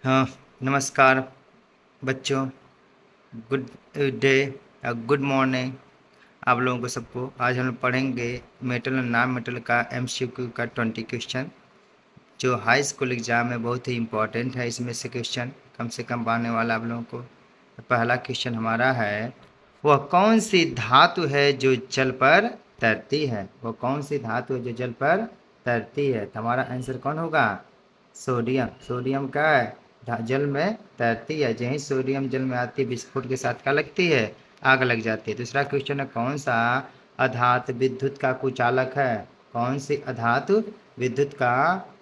हाँ, नमस्कार बच्चों। गुड डे या गुड मॉर्निंग आप लोगों को सबको। आज हम लोग पढ़ेंगे मेटल और नॉन मेटल का एमसीक्यू का 20 क्वेश्चन, जो हाई स्कूल एग्ज़ाम में बहुत ही इम्पोर्टेंट है। इसमें से क्वेश्चन कम से कम आने वाला आप लोगों को। तो पहला क्वेश्चन हमारा है, वह कौन सी धातु है जो जल पर तैरती है? वह कौन सी धातु है जो जल पर तैरती है? तो हमारा आंसर कौन होगा? सोडियम। सोडियम क्या है? जल में तैरती है। जहीं सोडियम जल में आती है, विस्फोट के साथ क्या लगती है? आग लग जाती है। दूसरा क्वेश्चन है, कौन सा अधातु विद्युत का कुचालक है? कौन सी अधातु विद्युत का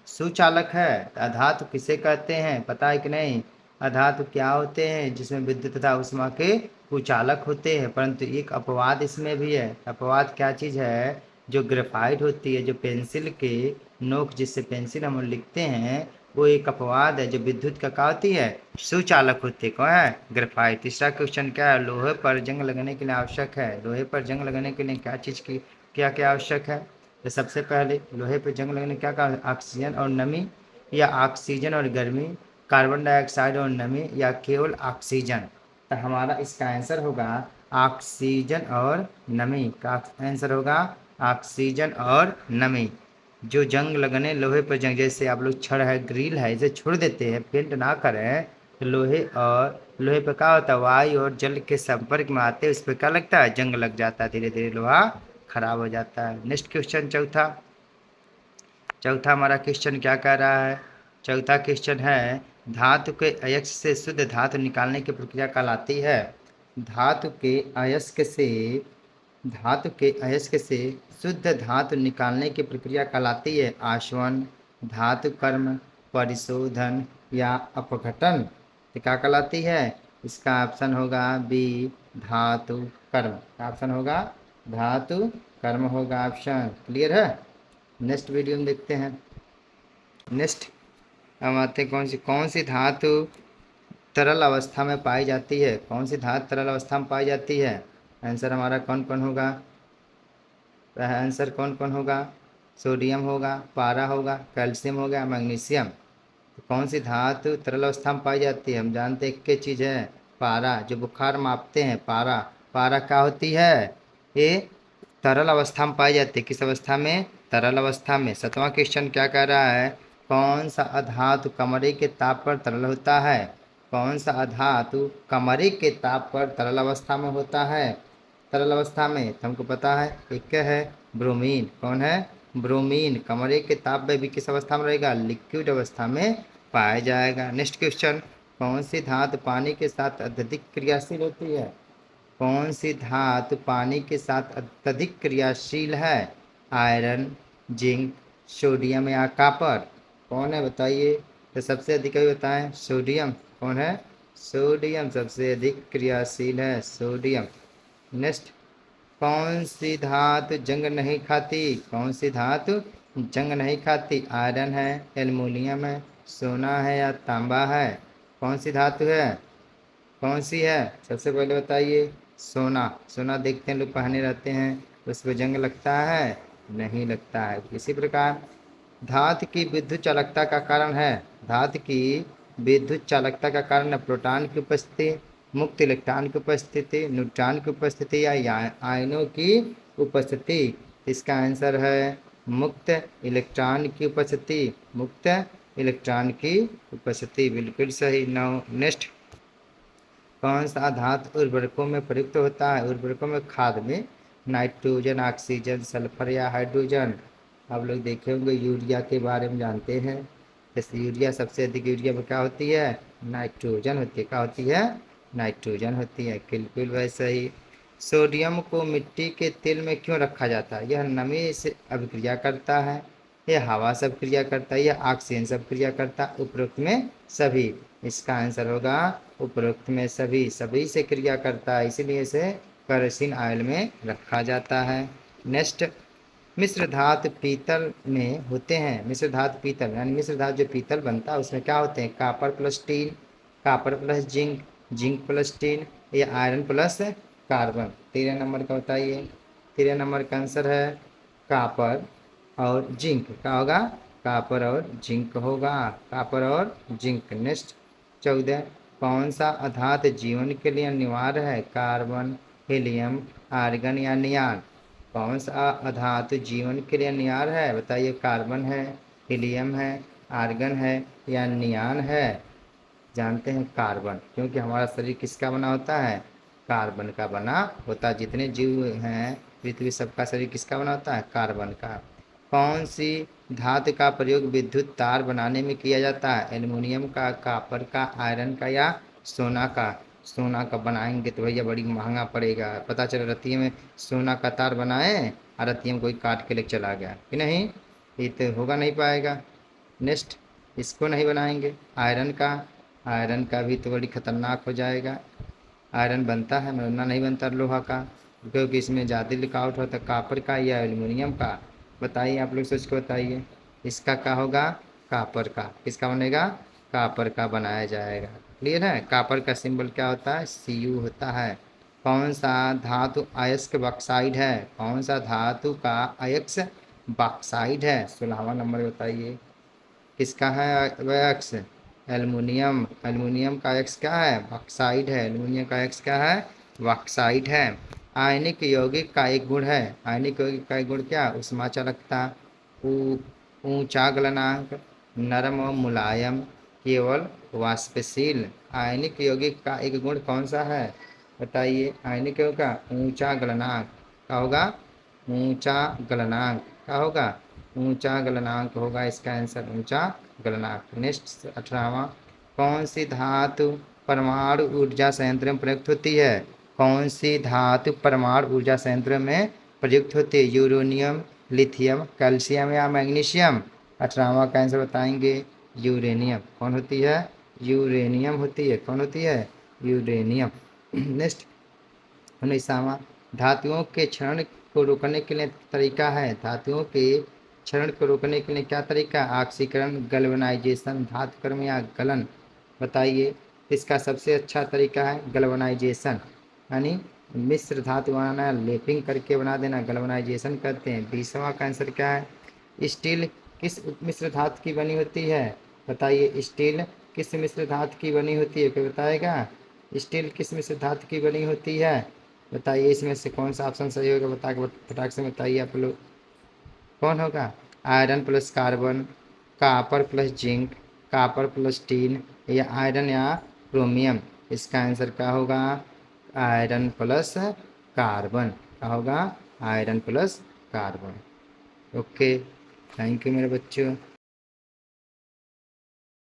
सुचालक है? अधातु किसे कहते हैं, पता है कि नहीं? अधातु क्या होते हैं? जिसमें विद्युत तथा ऊष्मा के कुचालक होते हैं। परंतु एक अपवाद इसमें भी है। अपवाद क्या चीज़ है? जो ग्रेफाइट होती है, जो पेंसिल के नोक जिससे पेंसिल हम लिखते हैं, वो एक अपवाद है जो विद्युत का क्या होती है? सुचालक होती है। कौन है? ग्रेफाइट। तीसरा क्वेश्चन क्या है? लोहे पर जंग लगने के लिए आवश्यक है। लोहे पर जंग लगने के लिए क्या चीज़ की क्या क्या आवश्यक है? तो सबसे पहले लोहे पर जंग लगने क्या का? ऑक्सीजन और नमी, या ऑक्सीजन और गर्मी, कार्बन डाइऑक्साइड और नमी, या केवल ऑक्सीजन? तो हमारा इसका आंसर होगा ऑक्सीजन और नमी। का आंसर होगा ऑक्सीजन और नमी। जो जंग लगने लोहे पर जंग, जैसे आप लोग छड़ है, ग्रिल है, इसे छोड़ देते हैं, पेंट ना करें, तो लोहे पर क्या होता है? वायु और जल के संपर्क में आते हैं, उस पर क्या लगता है? जंग लग जाता है। धीरे धीरे लोहा खराब हो जाता है। नेक्स्ट क्वेश्चन चौथा। चौथा हमारा क्वेश्चन क्या कह रहा है? चौथा क्वेश्चन है, धातु के अयस्क से शुद्ध धातु निकालने की प्रक्रिया कहलाती है। धातु के अयस्क से धातु के अयस्क से शुद्ध धातु निकालने की प्रक्रिया कहलाती है आसवन, धातु कर्म, परिशोधन, या अपघटन? तो क्या कहलाती है? इसका ऑप्शन होगा बी, धातु कर्म। ऑप्शन होगा धातु कर्म होगा ऑप्शन। क्लियर है? नेक्स्ट वीडियो में देखते हैं। नेक्स्ट हम आते हैं, कौन सी धातु तरल अवस्था में पाई जाती है? कौन सी धातु तरल अवस्था में पाई जाती है? आंसर हमारा कौन कौन होगा? आंसर कौन कौन होगा? सोडियम होगा, पारा होगा, कैल्शियम होगा, मैग्नीशियम। तो कौन सी धातु तरल अवस्था में पाई जाती है? हम जानते हैं एक चीज़ है, पारा। जो बुखार मापते हैं, पारा। पारा क्या होती है? ये तरल अवस्था में पाई जाती है। किस अवस्था में? तरल अवस्था में। सातवां क्वेश्चन क्या कह रहा है? कौन सा अधातु कमरे के ताप पर तरल होता है? कौन सा अधातु कमरे के ताप पर तरल अवस्था में होता है? तरल अवस्था में तो हमको पता है, एक है ब्रोमीन। कौन है? ब्रोमीन। कमरे के ताप में भी किस अवस्था में रहेगा? लिक्विड अवस्था में पाया जाएगा। नेक्स्ट क्वेश्चन, कौन सी धातु पानी के साथ अत्यधिक क्रियाशील होती है? कौन सी धातु पानी के साथ अत्यधिक क्रियाशील है? आयरन, जिंक, सोडियम, या कॉपर? कौन है बताइए? तो सबसे अधिक अभी बताएं। सोडियम। कौन है? सोडियम सबसे अधिक क्रियाशील है, सोडियम। नेक्स्ट, कौन सी धातु जंग नहीं खाती? कौन सी धातु जंग नहीं खाती? आयरन है, एल्युमिनियम है, सोना है, या तांबा है? कौन सी धातु है? कौन सी है? सबसे पहले बताइए। सोना। सोना देखते हैं लोग पहने रहते हैं, उस पर जंग लगता है? नहीं लगता है। इसी प्रकार धातु की विद्युत चालकता का कारण है। धातु की विद्युत चालकता का कारण है प्रोटॉन की उपस्थिति, मुक्त इलेक्ट्रॉन की उपस्थिति, न्यूट्रॉन की उपस्थिति, या आयनों की उपस्थिति। इसका आंसर है मुक्त इलेक्ट्रॉन की उपस्थिति। मुक्त इलेक्ट्रॉन की उपस्थिति, बिल्कुल सही। नेक्स्ट, कौन सा धातु उर्वरकों में प्रयुक्त होता है? उर्वरकों में खाद में नाइट्रोजन, ऑक्सीजन, सल्फर, या हाइड्रोजन? आप लोग देखे होंगे, यूरिया के बारे में जानते हैं। जैसे यूरिया, सबसे अधिक यूरिया में क्या होती है? नाइट्रोजन होती है। क्या होती है? नाइट्रोजन होती है। बिल्कुल वैसे ही सोडियम को मिट्टी के तेल में क्यों रखा जाता है? यह नमी से अभिक्रिया करता है, यह हवा से अभिक्रिया करता है, यह ऑक्सीजन से अभिक्रिया करता है, उपरोक्त में सभी? इसका आंसर होगा उपरोक्त में सभी। सभी से क्रिया करता है, इसीलिए इसे केरोसिन ऑयल में रखा जाता है। नेक्स्ट, मिश्र धातु पीतल में होते हैं। मिश्र धातु पीतल यानी मिश्र धातु जो पीतल बनता है, उसमें क्या होते हैं? Copper plus tin, copper plus zinc, zinc plus tin, या आयरन प्लस कार्बन? 13 नंबर का बताइए। 13 नंबर का आंसर है कॉपर और जिंक। क्या होगा? कॉपर और जिंक होगा। कॉपर और जिंक। नेक्स्ट, 14 कौन सा अधातु जीवन के लिए अनिवार्य है? कार्बन, हीलियम, आर्गन या नियान? कौन सा अधातु जीवन के लिए अनिवार्य है? बताइए, कार्बन है, हीलियम है, आर्गन है या नियान है? जानते हैं कार्बन, क्योंकि हमारा शरीर किसका बना होता है? कार्बन का बना होता है। जितने जीव हैं पृथ्वी सबका शरीर किसका बना होता है? कार्बन का। कौन सी धातु का प्रयोग विद्युत तार बनाने में किया जाता है? एल्युमिनियम का, कॉपर का, आयरन का या सोना का? सोना का बनाएंगे तो भैया बड़ी महंगा पड़ेगा। पता चला रतिये में सोना का तार बनाए और रतिये में कोई काट के लेके चला गया कि नहीं, ये तो होगा नहीं पाएगा। नेक्स्ट, इसको नहीं बनाएंगे। आयरन का, आयरन का भी तो बड़ी खतरनाक हो जाएगा। आयरन बनता है वरना नहीं बनता लोहा का, क्योंकि इसमें ज़्यादा लिकावट होता है। कापर का या एल्युमिनियम का? बताइए, आप लोग सोच के बताइए। इसका क्या होगा? कापर का। किसका बनेगा? कापर का बनाया जाएगा। क्लियर है? कापर का सिंबल क्या होता है? Cu होता है। कौन सा धातु अयस्क बॉक्साइड है? कौन सा धातु का अयस्क बॉक्साइड है? 16वां नंबर बताइए, किसका है अयस्क? एल्युमिनियम। एल्युमिनियम का अयस्क क्या है? बॉक्साइड है। एल्युमिनियम का अयस्क क्या है? बॉक्साइड है। आयनिक यौगिक का एक गुण है। आयनिक यौगिक का एक गुण क्या? ऊष्मा चालकता, ऊंचा गलनांक, नरम और मुलायम, केवल वाष्पशील। आयनिक यौगिक का एक गुण कौन सा है? बताइए। आयनिक यौगिक का ऊंचा गलनांक क्या होगा? ऊंचा गलनांक क्या होगा? ऊंचा गलनांक होगा इसका आंसर, ऊंचा गलनांक। नेक्स्ट 18वां, कौन सी धातु परमाणु ऊर्जा संयंत्र में प्रयुक्त होती है? कौन सी धातु परमाणु ऊर्जा संयंत्र में प्रयुक्त होती है? यूरेनियम, लिथियम, कैल्शियम या मैग्नीशियम? 18वां का आंसर बताएंगे, यूरेनियम। कौन होती है? यूरेनियम होती है। कौन होती है? यूरेनियम। नेक्स्ट 19वां, धातुओं के क्षरण को रोकने के लिए तरीका है। धातुओं के क्षरण को रोकने के लिए क्या तरीका? ऑक्सीकरण, गैल्वेनाइजेशन, धातुकर्म या गलन? बताइए, इसका सबसे अच्छा तरीका है गैल्वेनाइजेशन, यानी मिश्र धातु बनाना, लेपिंग करके बना देना, गैल्वेनाइजेशन करते हैं। 20वां का आंसर क्या है? स्टील किस मिश्र धातु की बनी होती है? बताइए, स्टील किस मिश्र धातु की बनी होती है? कोई बताएगा? स्टील किस मिश्र धातु की बनी होती है? बताइए, इसमें से कौन सा ऑप्शन सही होगा? बता के फटाक से बताइए आप लोग, कौन होगा? Iron plus carbon, copper plus zinc, copper plus tin या आयरन या क्रोमियम? इसका आंसर क्या होगा? Iron plus carbon. क्या होगा? Iron plus carbon. Okay, thank you मेरे बच्चों।